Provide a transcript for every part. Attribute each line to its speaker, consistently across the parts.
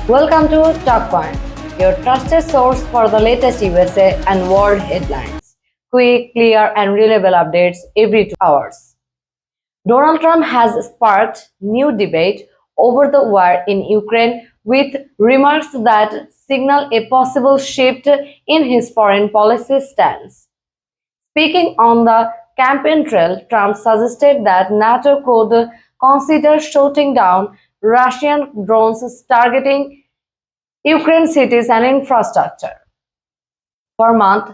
Speaker 1: Welcome to Talkpoint, your trusted source for the latest USA and world headlines. Quick, clear, and reliable updates every 2 hours. Donald Trump has sparked new debate over the war in Ukraine with remarks that signal a possible shift in his foreign policy stance. Speaking on the campaign trail, Trump suggested that NATO could consider shooting down Russian drones targeting Ukraine cities and infrastructure. For months,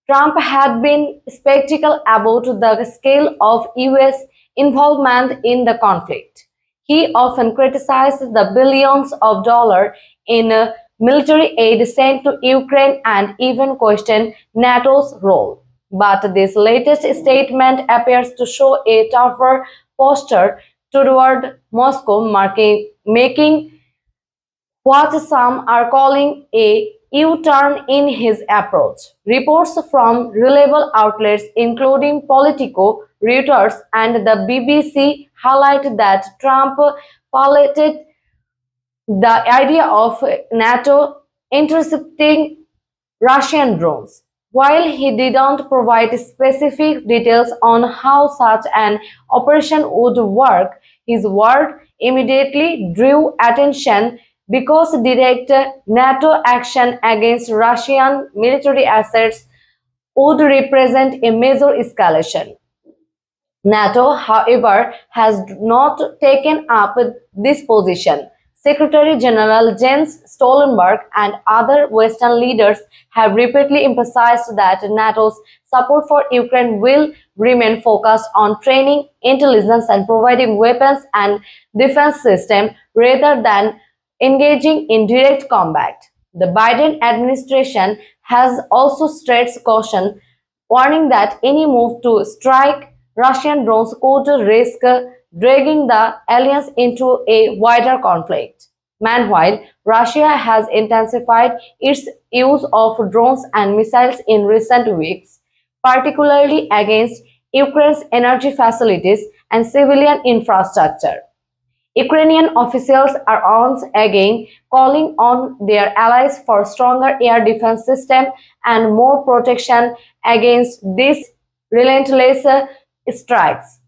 Speaker 1: Trump had been skeptical about the scale of US involvement in the conflict. He often criticized the billions of dollars in military aid sent to Ukraine and even questioned NATO's role. But this latest statement appears to show a tougher posture toward Moscow, making what some are calling a U-turn in his approach. Reports from reliable outlets including Politico, Reuters, and the BBC highlight that Trump piloted the idea of NATO intercepting Russian drones. While he didn't provide specific details on how such an operation would work, his word immediately drew attention because direct NATO action against Russian military assets would represent a major escalation. NATO, however, has not taken up this position. Secretary General Jens Stoltenberg and other Western leaders have repeatedly emphasized that NATO's support for Ukraine will remain focused on training, intelligence, and providing weapons and defense systems rather than engaging in direct combat. The Biden administration has also stressed caution, warning that any move to strike Russian drones could risk dragging the alliance into a wider conflict. Meanwhile, Russia has intensified its use of drones and missiles in recent weeks, particularly against Ukraine's energy facilities and civilian infrastructure. Ukrainian officials are once again calling on their allies for stronger air defense systems and more protection against these relentless strikes.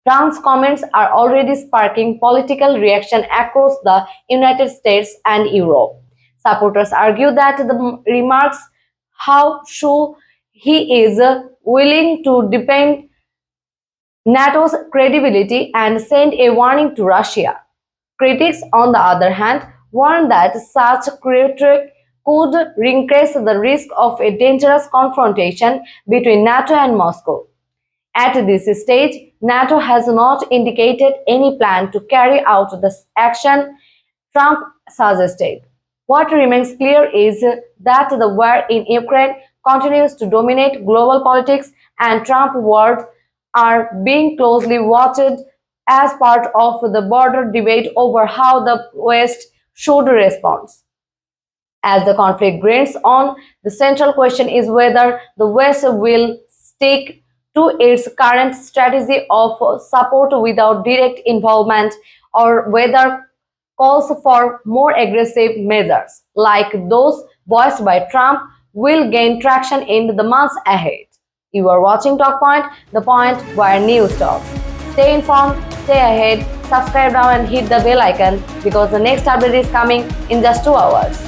Speaker 1: Trump's comments are already sparking political reaction across the United States and Europe. Supporters argue that the remarks show he is willing to defend NATO's credibility and send a warning to Russia. Critics, on the other hand, warn that such rhetoric could increase the risk of a dangerous confrontation between NATO and Moscow. At this stage, NATO has not indicated any plan to carry out the action Trump suggested. What remains clear is that the war in Ukraine continues to dominate global politics, and Trump's words are being closely watched as part of the broader debate over how the West should respond. As the conflict grinds on, the central question is whether the West will stick to its current strategy of support without direct involvement, or whether calls for more aggressive measures like those voiced by Trump will gain traction in the months ahead. You are watching Talkpoint, the point where news talks. Stay informed, stay ahead, subscribe now and hit the bell icon because the next update is coming in just 2 hours.